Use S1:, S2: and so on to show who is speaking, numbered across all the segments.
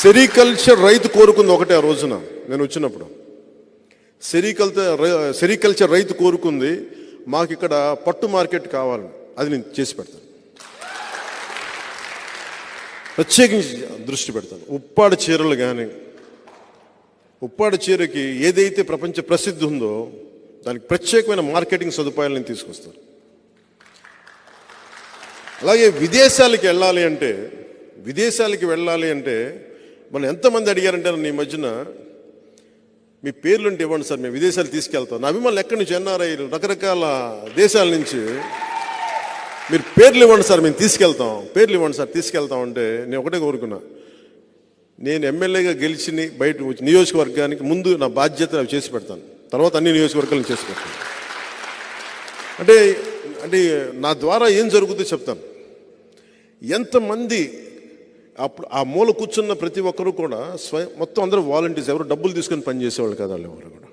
S1: Sericulture రైతు కోరుకుంది ఒకటే ఆ రోజున నేను వచ్చినప్పుడు. సెరికల్చర్ రైతు కోరుకుంది మాకు ఇక్కడ పట్టు మార్కెట్ కావాలని. అది నేను చేసి పెడతాను, ప్రత్యేకించి దృష్టి పెడతాను. ఉప్పాడ చీరలు కానీ, ఉప్పాడ చీరకి ఏదైతే ప్రపంచ ప్రసిద్ధి ఉందో దానికి ప్రత్యేకమైన మార్కెటింగ్ సదుపాయాలు నేను తీసుకొస్తాను. అలాగే విదేశాలకి వెళ్ళాలి అంటే మనం ఎంతమంది అడిగారంటే నన్ను ఈ మధ్యన మీ పేర్లుంటే ఇవ్వండి సార్, మేము విదేశాలు తీసుకెళ్తాం. నా అభిమానులు ఎక్కడి నుంచి, ఎన్ఆర్ఐ రకరకాల దేశాల నుంచి, మీరు పేర్లు ఇవ్వండి సార్, మేము తీసుకెళ్తాం, పేర్లు ఇవ్వండి సార్ తీసుకెళ్తాం అంటే నేను ఒకటే కోరుకున్నా, నేను ఎమ్మెల్యేగా గెలిచి బయట నియోజకవర్గానికి ముందు నా బాధ్యత అవి చేసి పెడతాను, తర్వాత అన్ని నియోజకవర్గాలను చేసి పెడతాను. అంటే నా ద్వారా ఏం జరుగుతుందో చెప్తాను. ఎంతమంది అప్పుడు ఆ మూల కూర్చున్న ప్రతి ఒక్కరు కూడా మొత్తం అందరూ వాలంటీర్స్, ఎవరు డబ్బులు తీసుకొని పనిచేసేవాళ్ళు కదా, వాళ్ళు ఎవరు కూడా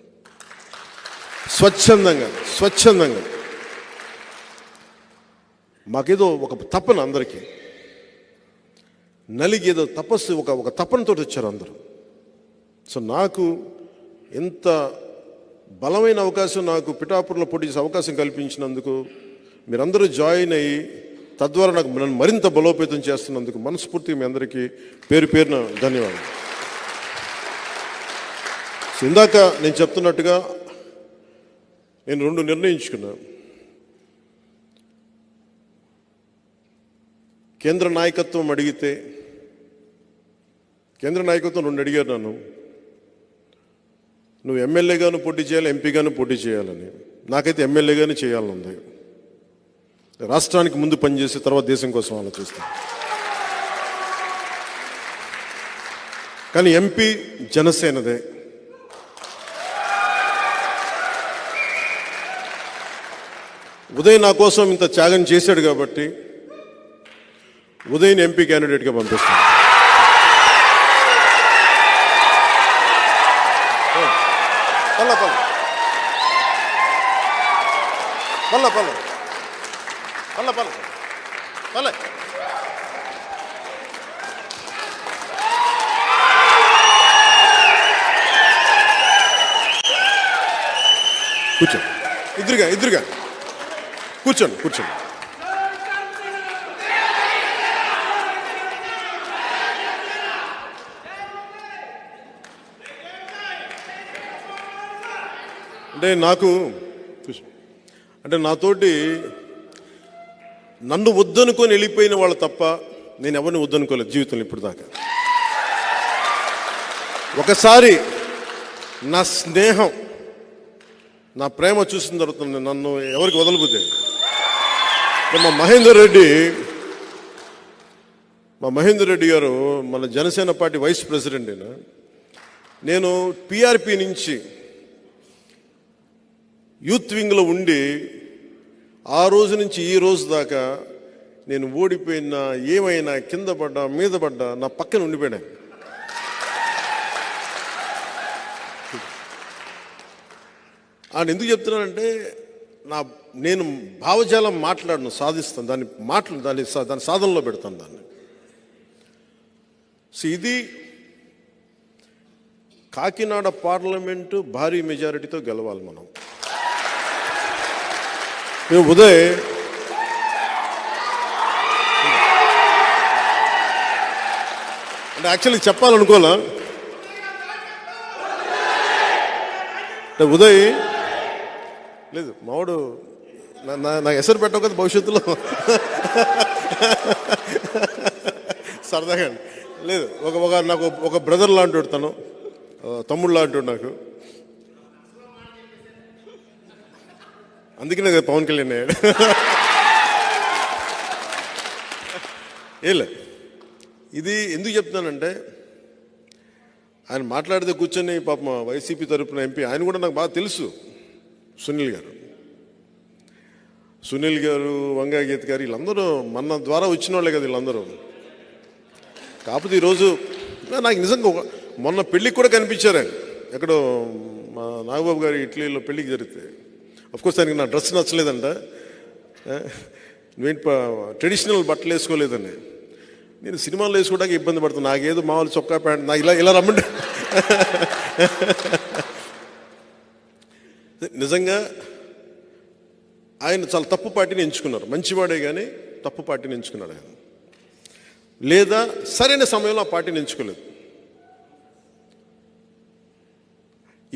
S1: స్వచ్ఛందంగా మాకేదో ఒక తపన, అందరికీ నలిగి ఏదో తపస్సు, ఒక తపనతో వచ్చారు అందరూ. సో నాకు ఎంత బలమైన అవకాశం, నాకు పిఠాపురంలో పోటీ చేసే అవకాశం కల్పించినందుకు మీరందరూ జాయిన్ అయ్యి తద్వారా నాకు నన్ను మరింత బలోపేతం చేస్తున్నందుకు మనస్ఫూర్తిగా మీ అందరికీ పేరు పేరున ధన్యవాదాలు. సో ఇందాక నేను చెప్తున్నట్టుగా నేను 2 నిర్ణయించుకున్నా. కేంద్ర నాయకత్వం అడిగితే, కేంద్ర నాయకత్వం 2 అడిగారు నన్ను, నువ్వు ఎమ్మెల్యేగాను పోటీ చేయాలి, ఎంపీగాను పోటీ చేయాలని. నాకైతే ఎమ్మెల్యేగానే చేయాలని ఉంది. రాష్ట్రానికి ముందు పనిచేసి తర్వాత దేశం కోసం ఆలోచిస్తాను. కానీ ఎంపీ జనసేనదే. ఉదయ్ నా కోసం ఇంత త్యాగం చేశాడు కాబట్టి ఉదయ్ని ఎంపీ క్యాండిడేట్గా పంపిస్తాను. కూర్చోండి, ఇద్దరుగా కూర్చోండి. అంటే నాతోటి నన్ను వద్దనుకొని వెళ్ళిపోయిన వాళ్ళు తప్ప నేను ఎవరిని వద్దనుకోలేదు జీవితంలో ఇప్పుడు దాకా. ఒకసారి నా స్నేహం, నా ప్రేమ చూసిన తర్వాత నన్ను ఎవరికి వదలబోతే, మా మహేందర్ రెడ్డి గారు మన జనసేన పార్టీ వైస్ ప్రెసిడెంట్ అయినా, నేను పిఆర్పి నుంచి యూత్ వింగ్లో ఉండి ఆ రోజు నుంచి ఈ రోజు దాకా నేను ఓడిపోయినా, ఏమైనా, కింద పడ్డా, మీద పడ్డా, నా పక్కన ఉండిపోయాను. ఆయన ఎందుకు చెప్తున్నానంటే, నేను భావజాలం మాట్లాడను, సాధిస్తాను దాన్ని సాధనలో పెడతాను దాన్ని. సో ఇది కాకినాడ పార్లమెంటు భారీ మెజారిటీతో గెలవాలి మనం. మేము ఉదయ్ అంటే యాక్చువల్లీ చెప్పాలనుకోలే, అంటే ఉదయ్ లేదు మావాడు నాకు ఎసరు పెట్టవు కదా భవిష్యత్తులో సరదాగా లేదు. నాకు ఒక బ్రదర్ లాంటి తను, తమ్ముడు లాంటి నాకు. అందుకనే కదా పవన్ కళ్యాణ్ అయ్యాడు. ఏలే, ఇది ఎందుకు చెప్తున్నానంటే, ఆయన మాట్లాడితే కూర్చొని పాపం వైసీపీ తరపున ఎంపీ, ఆయన కూడా నాకు బాగా తెలుసు, సునీల్ గారు, వంగాగీత గారు, వీళ్ళందరూ మన ద్వారా వచ్చిన వాళ్ళే కదా వీళ్ళందరూ. కాకపోతే ఈరోజు నాకు నిజంగా మొన్న పెళ్ళికి కూడా కనిపించారు ఆయన, ఎక్కడో మా నాగబాబు గారి ఇటలీలో పెళ్ళికి జరిగితే. అఫ్కోర్స్ ఆయనకి నా డ్రెస్ నచ్చలేదంట, నువ్వేంటి ట్రెడిషనల్ బట్టలు వేసుకోలేదని. నేను సినిమాలు వేసుకోవడానికి ఇబ్బంది పడుతున్నాను. నాకేదో మామూలు చొక్కా ప్యాంట్ నాకు ఇలా రమ్మంటే నిజంగా ఆయన చాలా తప్పు పార్టీని ఎంచుకున్నారు. మంచివాడే కానీ తప్పు పార్టీని ఎంచుకున్నాడు ఆయన. లేదా సరైన సమయంలో ఆ పార్టీని ఎంచుకోలేదు.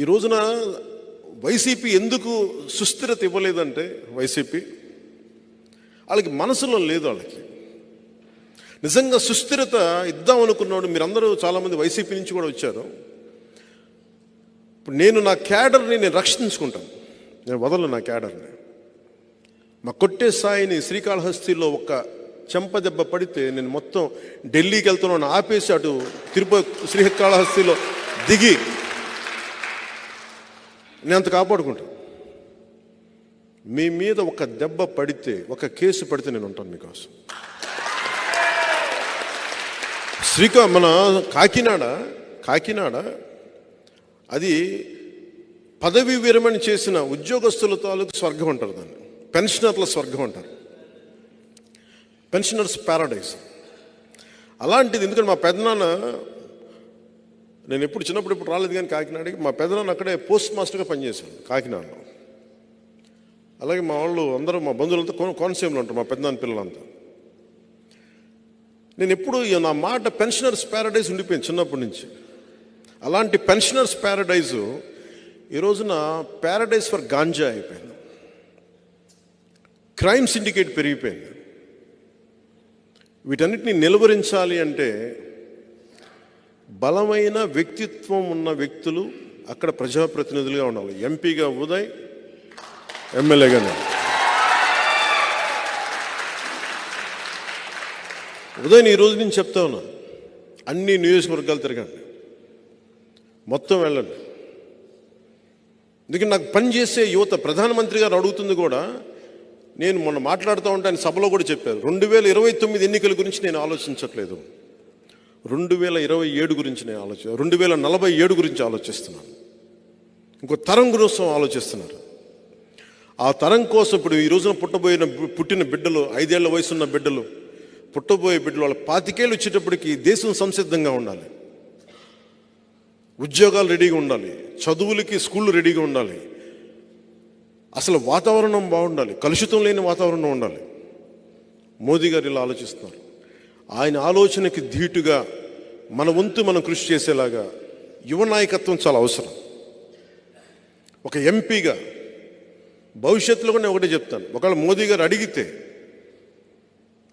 S1: ఈ రోజున వైసీపీ ఎందుకు సుస్థిరత ఇవ్వలేదంటే, వైసీపీ వాళ్ళకి మనసులో లేదు. వాళ్ళకి నిజంగా సుస్థిరత ఇద్దాం అనుకున్నాడు. మీరందరూ చాలామంది వైసీపీ నుంచి కూడా వచ్చారు. ఇప్పుడు నేను నా క్యాడర్ని నేను రక్షించుకుంటాను, నేను వదలను నా క్యాడర్ని. మా కొట్టే సాయిని శ్రీకాళహస్తిలో ఒక చెంపదెబ్బ పడితే నేను మొత్తం ఢిల్లీకి వెళ్తున్నాను ఆపేసి అటు శ్రీకాళహస్తిలో దిగి నేను అంత కాపాడుకుంటాను. మీ మీద ఒక దెబ్బ పడితే, ఒక కేసు పడితే నేను ఉంటాను మీకోసం. మన కాకినాడ అది పదవి విరమణ చేసిన ఉద్యోగస్తుల తాలూకు స్వర్గం అంటారు, దాన్ని పెన్షనర్ల స్వర్గం అంటారు, పెన్షనర్స్ ప్యారడైజ్. అలాంటిది. ఎందుకంటే మా పెద్దనాన్న, నేను ఎప్పుడు చిన్నప్పుడు ఇప్పుడు రాలేదు కానీ కాకినాడకి, మా పెద్దనాన్న అక్కడే పోస్ట్ మాస్టర్గా పనిచేశాను కాకినాడలో. అలాగే మా వాళ్ళు అందరూ, మా బంధువులంతా కోనసీమలో ఉంటారు, మా పెద్దనాన్న పిల్లలంతా. నేను ఎప్పుడు నా మాట పెన్షనర్స్ ప్యారడైజ్ ఉండిపోయింది చిన్నప్పటి నుంచి. అలాంటి పెన్షనర్స్ ప్యారడైజు ఈ రోజున ప్యారడైజ్ ఫర్ గాంజా అయిపోయింది. క్రైమ్ సిండికేట్ పెరిగిపోయింది. వీటన్నిటిని నిలువరించాలి అంటే బలమైన వ్యక్తిత్వం ఉన్న వ్యక్తులు అక్కడ ప్రజాప్రతినిధులుగా ఉండాలి. ఎంపీగా ఉదయ్, ఎమ్మెల్యేగా నేను. ఉదయ్ని ఈ రోజు నుంచి చెప్తా ఉన్నా, అన్ని నియోజకవర్గాలు తిరగండి, మొత్తం వెళ్ళండి. ఎందుకంటే నాకు పనిచేసే యువత, ప్రధానమంత్రి గారు అడుగుతుంది కూడా, నేను మొన్న మాట్లాడుతూ ఉంటే ఆయన సభలో కూడా చెప్పారు, 2029 ఎన్నికల గురించి నేను ఆలోచించట్లేదు, 2027 గురించి నేను 2047 గురించి ఆలోచిస్తున్నాను. ఇంకో తరం కోసం ఆలోచిస్తున్నారు. ఆ తరం కోసం ఇప్పుడు ఈ రోజున పుట్టిన బిడ్డలు, 5 ఏళ్ల వయసున్న బిడ్డలు, పుట్టబోయే బిడ్డలు, వాళ్ళ 25 ఏళ్ళు వచ్చేటప్పటికి దేశం సంసిద్ధంగా ఉండాలి, ఉద్యోగాలు రెడీగా ఉండాలి, చదువులకి స్కూళ్ళు రెడీగా ఉండాలి, అసలు వాతావరణం బాగుండాలి, కలుషితం లేని వాతావరణం ఉండాలి. మోదీ గారు ఇలా ఆలోచిస్తున్నారు. ఆయన ఆలోచనకి ధీటుగా మన వంతు మనం కృషి చేసేలాగా యువ నాయకత్వం చాలా అవసరం. ఒక ఎంపీగా భవిష్యత్తులో కూడా నేను ఒకటే చెప్తాను, ఒకవేళ మోదీ గారు అడిగితే,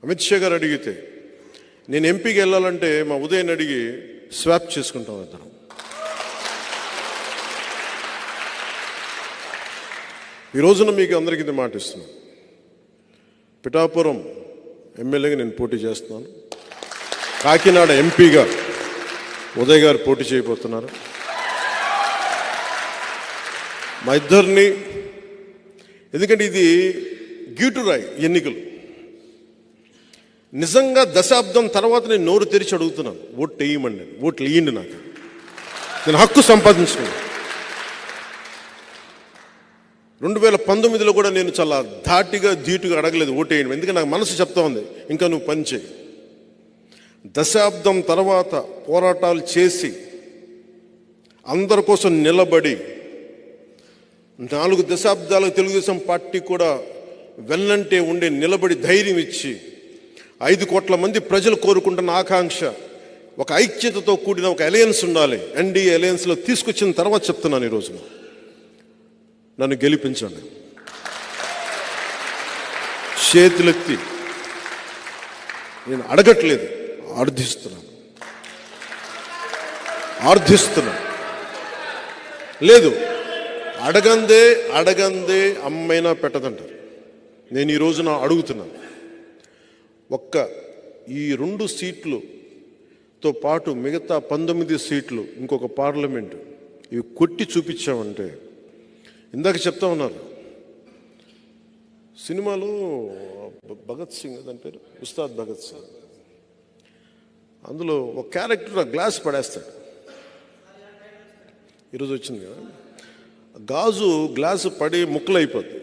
S1: అమిత్ షా గారు అడిగితే, నేను ఎంపీకి వెళ్ళాలంటే మా ఉదయన్ అడిగి స్వాప్ చేసుకుంటాం ఇద్దరం. ఈ రోజున మీకు అందరికీ ఇది మాట ఇస్తున్నాను, పిఠాపురం ఎమ్మెల్యేగా నేను పోటీ చేస్తున్నాను, కాకినాడ ఎంపీగా ఉదయ్ గారు పోటీ చేయబోతున్నారు. మా ఇద్దరిని, ఎందుకంటే ఇది గీటురాయి ఎన్నికలు. నిజంగా దశాబ్దం తర్వాత నేను నోరు తెరిచి అడుగుతున్నాను, ఓట్లు వేయమండి, ఓట్లు వేయండి, నాకు నేను హక్కు సంపాదించుకున్నాను. 2019లో కూడా నేను చాలా ధాటిగా ధీటుగా అడగలేదు ఓటేయండి, ఎందుకంటే నాకు మనసు చెప్తా ఉంది ఇంకా నువ్వు పని చేయి. దశాబ్దం తర్వాత పోరాటాలు చేసి అందరి కోసం నిలబడి 4 దశాబ్దాలకు తెలుగుదేశం పార్టీ కూడా వెన్నంటే ఉండే నిలబడి ధైర్యం ఇచ్చి 5 కోట్ల మంది ప్రజలు కోరుకుంటున్న ఆకాంక్ష, ఒక ఐక్యతతో కూడిన ఒక అలయన్స్ ఉండాలి, ఎన్డీఏ అలయన్స్లో తీసుకొచ్చిన తర్వాత చెప్తున్నాను, ఈరోజు నన్ను గెలిపించండి. చేతులెత్తి నేను అడగట్లేదు, ఆర్థిస్తున్నాను. లేదు, అడగందే అమ్మైనా పెట్టదంటారు. నేను ఈ రోజున అడుగుతున్నాను, ఈ 2 సీట్లుతో పాటు మిగతా 19 సీట్లు, ఇంకొక పార్లమెంటు, ఇవి కొట్టి చూపించామంటే, ఇందాక చెప్తా ఉన్నారు సినిమాలో భగత్ సింగ్, దాని పేరు ఉస్తాద్ భగత్ సింగ్, అందులో ఒక క్యారెక్టర్ గ్లాస్ పడేస్తాడు. ఈరోజు వచ్చింది కదా, గ్లాసు పడి ముక్కలు అయిపోద్ది.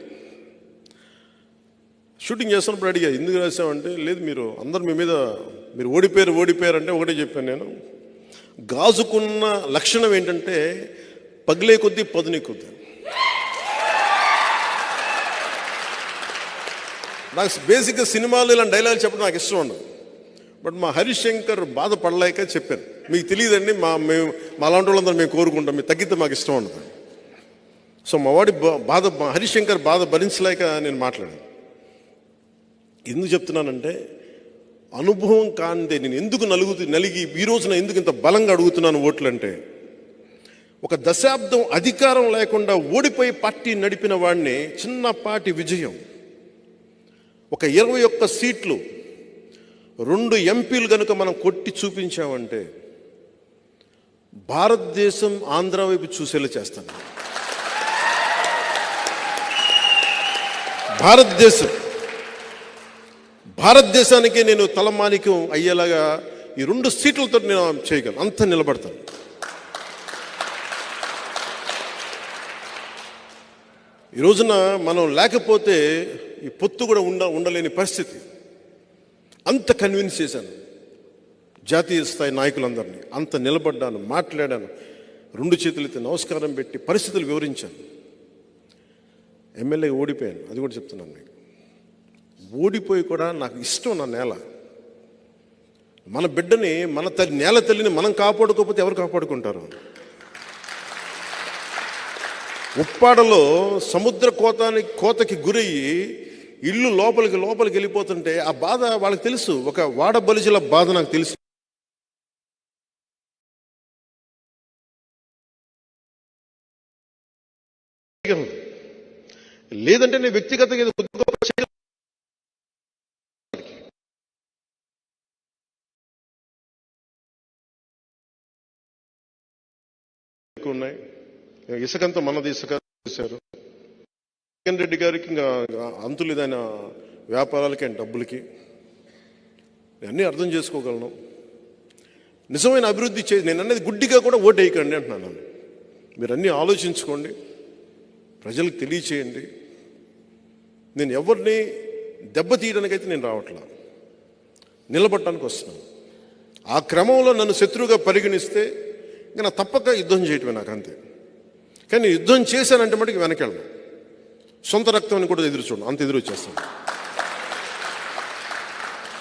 S1: షూటింగ్ చేస్తున్నప్పుడు అడిగా ఎందుకు రాసామంటే, లేదు మీరు అందరు మీ మీద మీరు ఓడిపోయారు అంటే ఒకటే చెప్పాను నేను. గాజుకున్న లక్షణం ఏంటంటే పగిలే కొద్దీ పదుని కొద్దీ. నాకు బేసిక్గా సినిమాలు ఇలాంటి డైలాగ్ చెప్పడం నాకు ఇష్టం ఉండదు. బట్ మా హరిశంకర్ బాధపడలేక చెప్పాను, మీకు తెలియదండి, మా లాంటి వాళ్ళందరూ మేము కోరుకుంటాం, మీరు తగ్గితే మాకు ఇష్టం ఉండదు. సో మా వాడి మా హరిశంకర్ బాధ భరించలేక నేను మాట్లాడాను. ఎందుకు చెప్తున్నానంటే, అనుభవం కానిదే నేను ఎందుకు నలిగి ఈ రోజున ఎందుకు ఇంత బలంగా అడుగుతున్నాను ఓట్లు అంటే, ఒక దశాబ్దం అధికారం లేకుండా ఓడిపోయి పార్టీ నడిపిన వాడిని చిన్నపాటి విజయం, ఒక 21 సీట్లు, 2 ఎంపీలు కనుక మనం కొట్టి చూపించామంటే భారతదేశం ఆంధ్ర వైపు చూసేలా చేస్తాను. భారతదేశానికి నేను తలమానికం అయ్యేలాగా ఈ 2 సీట్లతో నేను చేయగలను, అంత నిలబడతాను. ఈ రోజున మనం లేకపోతే ఈ పొత్తు కూడా ఉండలేని పరిస్థితి. అంత కన్విన్స్ చేశాను జాతీయ స్థాయి నాయకులందరినీ, అంత నిలబడ్డాను, మాట్లాడాను, 2 చేతులైతే నమస్కారం పెట్టి పరిస్థితులు వివరించాను. ఎమ్మెల్యే ఓడిపోయాను, అది కూడా చెప్తున్నాను మీకు. ఓడిపోయి కూడా నాకు ఇష్టం నా నేల. మన బిడ్డని, మన నేల తల్లిని మనం కాపాడుకోకపోతే ఎవరు కాపాడుకుంటారు? ఉప్పాడలో సముద్ర కోతకి గురయ్యి ఇల్లు లోపలికి వెళ్ళిపోతుంటే ఆ బాధ వాళ్ళకి తెలుసు. ఒక వాడ బలిజల బాధ నాకు తెలుసు. లేదంటే నేను వ్యక్తిగతంగా ఉన్నాయి. ఇసుకంతా మనది, ఇసుక చేశారు. జగన్ రెడ్డి గారికి ఇంకా అంతులేదైన వ్యాపారాలకి అండ్ డబ్బులకి. అన్నీ అర్థం చేసుకోగలను. నిజమైన అభివృద్ధి నేను అనేది గుడ్డిగా కూడా ఓటు వేయకండి అంటున్నాను. మీరు అన్నీ ఆలోచించుకోండి, ప్రజలకు తెలియచేయండి. నేను ఎవరిని దెబ్బతీయడానికైతే నేను రావట్లా, నిలబడటానికి వస్తున్నాను. ఆ క్రమంలో నన్ను శత్రువుగా పరిగణిస్తే ఇంకా నా తప్పక యుద్ధం చేయటమే నాకు, అంతే. కానీ యుద్ధం చేశానంటే మటుకు వెనకెళ్ళను. సొంత రక్తాన్ని కూడా ఎదురు చూడండి, అంత ఎదురు వచ్చేస్తాను.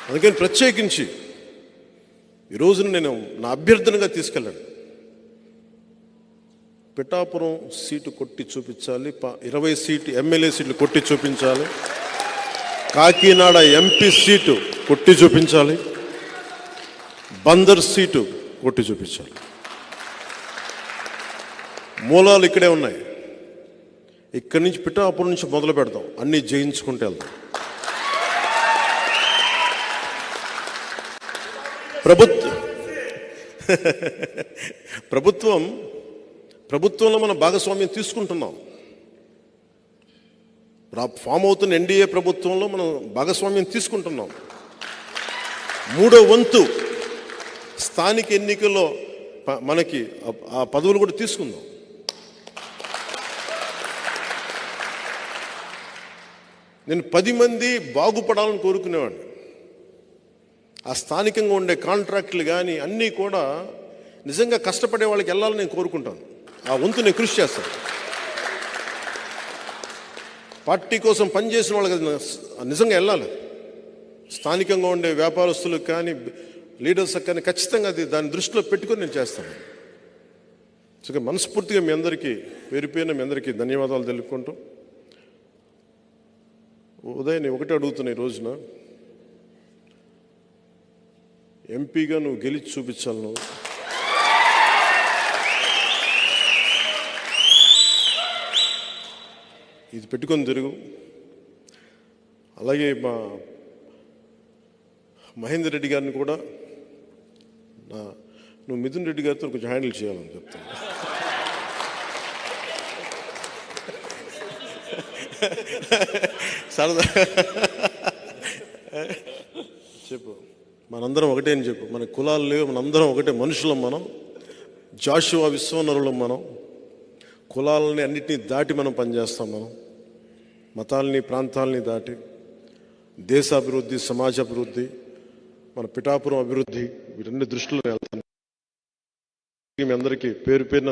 S1: అందుకని ప్రత్యేకించి ఈ రోజున నేను నా అభ్యర్థనగా తీసుకెళ్ళాను. పిఠాపురం సీటు కొట్టి చూపించాలి, 20 సీటు ఎమ్మెల్యే సీట్లు కొట్టి చూపించాలి, కాకినాడ ఎంపీ సీటు కొట్టి చూపించాలి, బందర్ సీటు కొట్టి చూపించాలి. మూలాలు ఇక్కడే ఉన్నాయి. ఇక్కడి నుంచి పిఠాపురం నుంచి మొదలు పెడతాం, అన్నీ జయించుకుంటూ వెళ్తాం. ప్రభుత్వంలో మనం భాగస్వామ్యం తీసుకుంటున్నాం. ఫామ్ అవుతున్న ఎన్డీఏ ప్రభుత్వంలో మనం భాగస్వామ్యం తీసుకుంటున్నాం. 3వ వంతు స్థానిక ఎన్నికల్లో మనకి ఆ పదవులు కూడా తీసుకుందాం. నేను 10 మంది బాగుపడాలని కోరుకునేవాడిని. ఆ స్థానికంగా ఉండే కాంట్రాక్టులు కానీ అన్నీ కూడా నిజంగా కష్టపడే వాళ్ళకి వెళ్ళాలని నేను కోరుకుంటాను. ఆ వంతు నేను కృషి చేస్తాను. పార్టీ కోసం పనిచేసిన వాళ్ళకి నిజంగా వెళ్ళాలి. స్థానికంగా ఉండే వ్యాపారస్తులకు కానీ లీడర్స్కి కానీ ఖచ్చితంగా దాన్ని దృష్టిలో పెట్టుకొని నేను చేస్తాను. సో మనస్ఫూర్తిగా మీ అందరికీ పేరుపైన మీ అందరికీ ధన్యవాదాలు తెలుపుకుంటూ, ఉదయం ఒకటే అడుగుతున్నా, ఈ రోజున ఎంపీగా నువ్వు గెలిచి చూపించాలి. నువ్వు ఇది పెట్టుకొని తిరుగు. అలాగే మా మహేందర్ రెడ్డి గారిని కూడా నువ్వు మిథున్ రెడ్డి గారితో కొంచెం హ్యాండిల్ చేయాలని చెప్తాను. సరదా చెప్పు, మనందరం ఒకటే అని చెప్పు. మన కులాలు లేవు, మనందరం ఒకటే మనుషులం. మనం జాషువా విశ్వనరులం. మనం కులాలని అన్నిటినీ దాటి మనం పనిచేస్తాం. మనం మతాలని ప్రాంతాలని దాటి దేశాభివృద్ధి, సమాజాభివృద్ధి, మన పిఠాపురం అభివృద్ధి వీటన్ని దృష్టిలో వెళ్తాను. మీ అందరికీ పేరు పేరున